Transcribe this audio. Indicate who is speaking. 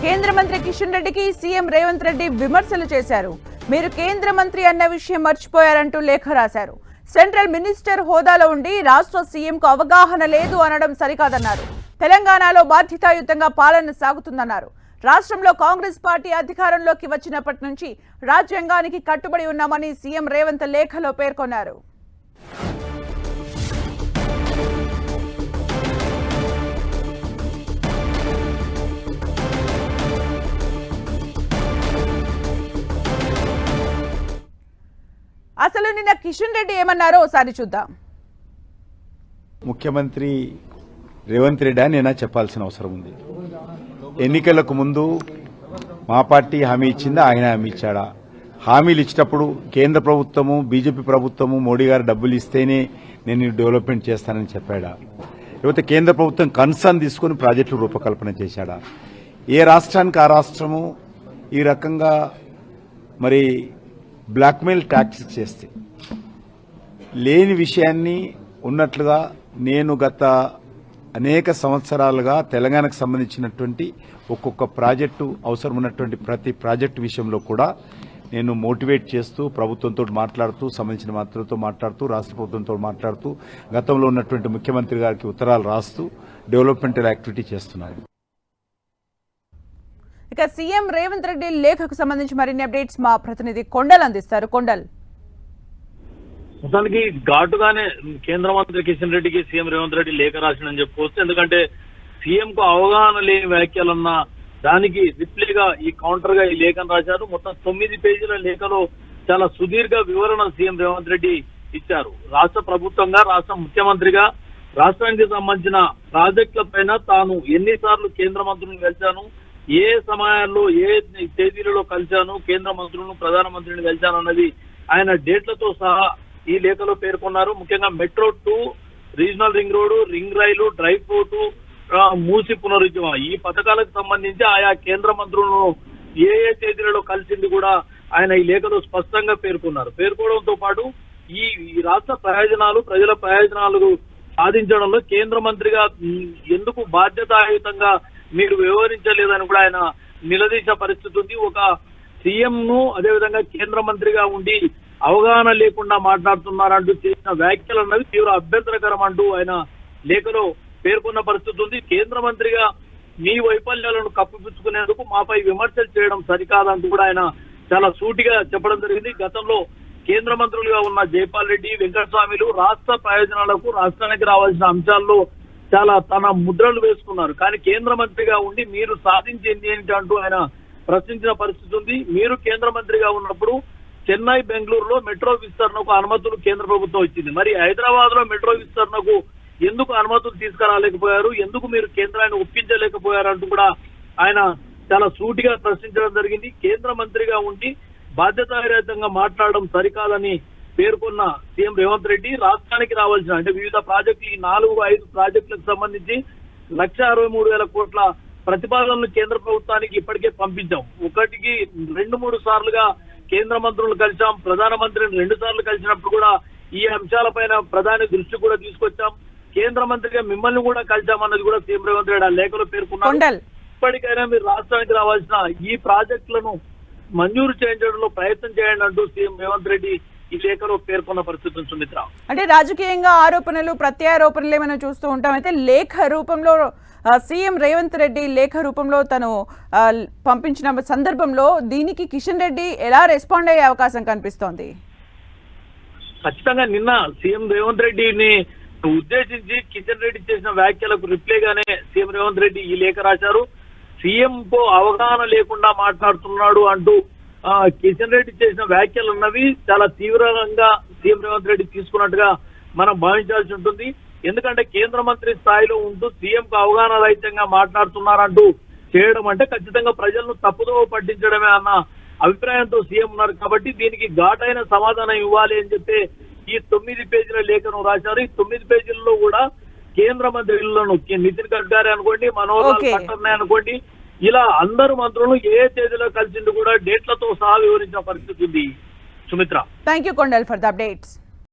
Speaker 1: కేంద్ర మంత్రి కిషన్ రెడ్డికి సీఎం రేవంత్ రెడ్డి విమర్శలు చేశారు. మీరు కేంద్ర మంత్రి అన్న విషయం మర్చిపోయారంటూ లేఖ రాశారు. సెంట్రల్ మినిస్టర్ హోదాలో ఉండి రాష్ట్ర సీఎంకు అవగాహన లేదు అనడం సరికాదన్నారు. తెలంగాణలో బాధ్యతాయుతంగా పాలన సాగుతుందన్నారు. రాష్ట్రంలో కాంగ్రెస్ పార్టీ అధికారంలోకి వచ్చినప్పటి నుంచి రాజ్యాంగానికి కట్టుబడి ఉన్నామని సీఎం రేవంత్ లేఖలో పేర్కొన్నారు. అసలు నిన్న కిషన్ రెడ్డి ఏమన్నారో ఒకసారి చూద్దాం.
Speaker 2: ముఖ్యమంత్రి రేవంత్ రెడ్డి నేనా చెప్పాల్సిన అవసరం ఉంది. ఎన్నికలకు ముందు మా పార్టీ హామీ ఇచ్చిందా, ఆయన హామీ ఇచ్చాడా? హామీలు ఇచ్చినప్పుడు కేంద్ర ప్రభుత్వము, బీజేపీ ప్రభుత్వము, మోడీ గారు డబ్బులు ఇస్తేనే నేను డెవలప్మెంట్ చేస్తానని చెప్పాడా? లేకపోతే కేంద్ర ప్రభుత్వం కన్సర్న్ తీసుకుని ప్రాజెక్టులు రూపకల్పన చేశాడా? ఏ రాష్ట్రానికి ఆ రాష్ట్రము ఈ రకంగా మరి బ్లాక్మెయిల్ ట్యాక్స్ చేస్తే లేని విషయాన్ని ఉన్నట్లుగా నేను గత అనేక సంవత్సరాలుగా తెలంగాణకు సంబంధించినటువంటి ఒక్కొక్క ప్రాజెక్టు అవసరం ఉన్నటువంటి ప్రతి ప్రాజెక్టు విషయంలో కూడా నేను మోటివేట్ చేస్తూ ప్రభుత్వంతో మాట్లాడుతూ సంబంధించిన మంత్రులతో మాట్లాడుతూ రాష్ట్ర ప్రభుత్వంతో మాట్లాడుతూ గతంలో ఉన్నటువంటి ముఖ్యమంత్రి గారికి ఉత్తరాలు రాస్తూ డెవలప్మెంటల్ యాక్టివిటీ చేస్తున్నాను.
Speaker 1: ఇక సీఎం రేవంత్ రెడ్డి లేఖకు సంబంధించి మరిన్ని అప్డేట్స్ మా ప్రతినిధి కొండల్ అందిస్తారు. కొండల్,
Speaker 3: మొత్తానికి ఘాటుగానే కేంద్ర మంత్రి కిషన్ రెడ్డికి సీఎం రేవంత్ రెడ్డి లేఖ రాసిందని చెప్పుకోవచ్చు. ఎందుకంటే సీఎం కు అవగాహన లేని వ్యాఖ్యలున్న దానికి రిప్లైగా ఈ కౌంటర్ గా ఈ లేఖను రాశారు. మొత్తం 9 పేజీల లేఖలో చాలా సుదీర్ఘ వివరణ సీఎం రేవంత్ రెడ్డి ఇచ్చారు. రాష్ట్ర ప్రభుత్వంగా, రాష్ట్ర ముఖ్యమంత్రిగా రాష్ట్రానికి సంబంధించిన ప్రాజెక్టుల పైన తాను ఎన్నిసార్లు కేంద్ర మంత్రులను కలిశాను, ఏ సమయాల్లో ఏ తేదీలలో కలిశాను, కేంద్ర మంత్రులను, ప్రధానమంత్రిని కలిశాను అన్నది ఆయన డేట్లతో సహా ఈ లేఖలో పేర్కొన్నారు. ముఖ్యంగా metro 2, regional ring road, ring rail, dry port, Musi పునరుజ్జీవం ఈ పథకాలకు సంబంధించి ఆయా కేంద్ర మంత్రులను ఏ ఏ తేదీలలో కలిసింది కూడా ఆయన ఈ లేఖలో స్పష్టంగా పేర్కోవడంతో పాటు ఈ రాష్ట్ర ప్రయోజనాలు, ప్రజల ప్రయోజనాలు సాధించడంలో కేంద్ర మంత్రిగా ఎందుకు బాధ్యతాయుతంగా మీరు వ్యవహరించలేదని కూడా ఆయన నిలదీసిన పరిస్థితి ఉంది. ఒక సీఎం ను అదేవిధంగా కేంద్ర మంత్రిగా ఉండి అవగాహన లేకుండా మాట్లాడుతున్నారంటూ చేసిన వ్యాఖ్యలు అన్నది తీవ్ర అభ్యంతరకరం అంటూ ఆయన లేఖలో పేర్కొన్న పరిస్థితి ఉంది. కేంద్ర మంత్రిగా మీ వైఫల్యాలను కప్పిపుచ్చుకునేందుకు మాపై విమర్శలు చేయడం సరికాదంటూ కూడా ఆయన చాలా సూటిగా చెప్పడం జరిగింది. గతంలో కేంద్ర మంత్రులుగా ఉన్న జైపాల్ రెడ్డి, వెంకటస్వామిలు రాష్ట్ర ప్రయోజనాలకు, రాష్ట్రానికి రావాల్సిన అంశాల్లో చాలా తన ముద్రలు వేసుకున్నారు. కానీ కేంద్ర మంత్రిగా ఉండి మీరు సాధించింది ఏంటి అంటూ ఆయన ప్రశ్నించిన పరిస్థితి ఉంది. మీరు కేంద్ర మంత్రిగా ఉన్నప్పుడు చెన్నై, బెంగళూరులో మెట్రో విస్తరణకు అనుమతులు కేంద్ర ప్రభుత్వం ఇచ్చింది. మరి హైదరాబాద్ లో మెట్రో విస్తరణకు ఎందుకు అనుమతులు తీసుకురాలేకపోయారు, ఎందుకు మీరు కేంద్రాన్ని ఒప్పించలేకపోయారు అంటూ కూడా ఆయన చాలా సూటిగా ప్రశ్నించడం జరిగింది. కేంద్ర మంత్రిగా ఉండి బాధ్యతారహితంగా మాట్లాడడం సరికాదని పేర్కొన్న సీఎం రేవంత్ రెడ్డి రాష్ట్రానికి రావాల్సిన అంటే వివిధ ప్రాజెక్టులు, 4-5 ప్రాజెక్టులకు సంబంధించి 1,63,000 కోట్ల ప్రతిపాదనలు కేంద్ర ప్రభుత్వానికి ఇప్పటికే పంపించాం. 1-2-3 సార్లుగా కేంద్ర మంత్రులు కలిసాం. ప్రధానమంత్రిని 2 సార్లు కలిసినప్పుడు కూడా ఈ అంశాలపైన ప్రధాని దృష్టి కూడా తీసుకొచ్చాం. కేంద్ర మంత్రిగా మిమ్మల్ని కూడా కలిసామన్నది కూడా సీఎం రేవంత్ రెడ్డి ఆ లేఖలో పేర్కొన్నారు. ఇప్పటికైనా మీరు రాష్ట్రానికి రావాల్సిన ఈ ప్రాజెక్టులను మంజూరు చేయించడంలో ప్రయత్నం చేయండి అంటూ సీఎం రేవంత్ రెడ్డి ఈ లేఖలో పేర్కొన్న పరిస్థితి. సుమిత్ర,
Speaker 1: అంటే రాజకీయంగా ఆరోపణలు, ప్రత్యారోపణలు ఏమైనా చూస్తూ ఉంటాం. అయితే లేఖ రూపంలో సీఎం రేవంత్ రెడ్డి లేఖ రూపంలో తను పంపించిన సందర్భంలో దీనికి కిషన్ రెడ్డి ఎలా రెస్పాండ్ అయ్యే అవకాశం కనిపిస్తోంది?
Speaker 3: ఖచ్చితంగా నిన్న సీఎం రేవంత్ రెడ్డిని ఉద్దేశించి కిషన్ రెడ్డి చేసిన వ్యాఖ్యలకు రిప్లైగానే సీఎం రేవంత్ రెడ్డి ఈ లేఖ రాశారు. సీఎం కు అవగాహన లేకుండా మాట్లాడుతున్నాడు అంటూ కిషన్ రెడ్డి చేసిన వ్యాఖ్యలు ఉన్నవి చాలా తీవ్రంగా సీఎం రేవంత్ రెడ్డి తీసుకున్నట్టుగా మనం భావించాల్సి ఉంటుంది. ఎందుకంటే కేంద్ర మంత్రి స్థాయిలో ఉంటూ సీఎం కు అవగాహన రహితంగా మాట్లాడుతున్నారంటూ చేయడం అంటే ఖచ్చితంగా ప్రజలను తప్పుదోవ పట్టించడమే అన్న అభిప్రాయంతో సీఎం ఉన్నారు. కాబట్టి దీనికి ఘాటైన సమాధానం ఇవ్వాలి అని చెప్పి ఈ 9 పేజీల లేఖను రాశారు. ఈ 9 పేజీలలో కూడా కేంద్ర మంత్రులను నితిన్ గడ్కరీ అనుకోండి, మనోహర్ లాల్ ఖట్టర్ అనుకోండి, ఇలా అందరు మంత్రులు ఏ తేదీలో కలిసింది కూడా డేట్లతో సహా వివరించిన పరిస్థితి ఉంది. Sumitra,
Speaker 1: thank you Kondal for the updates.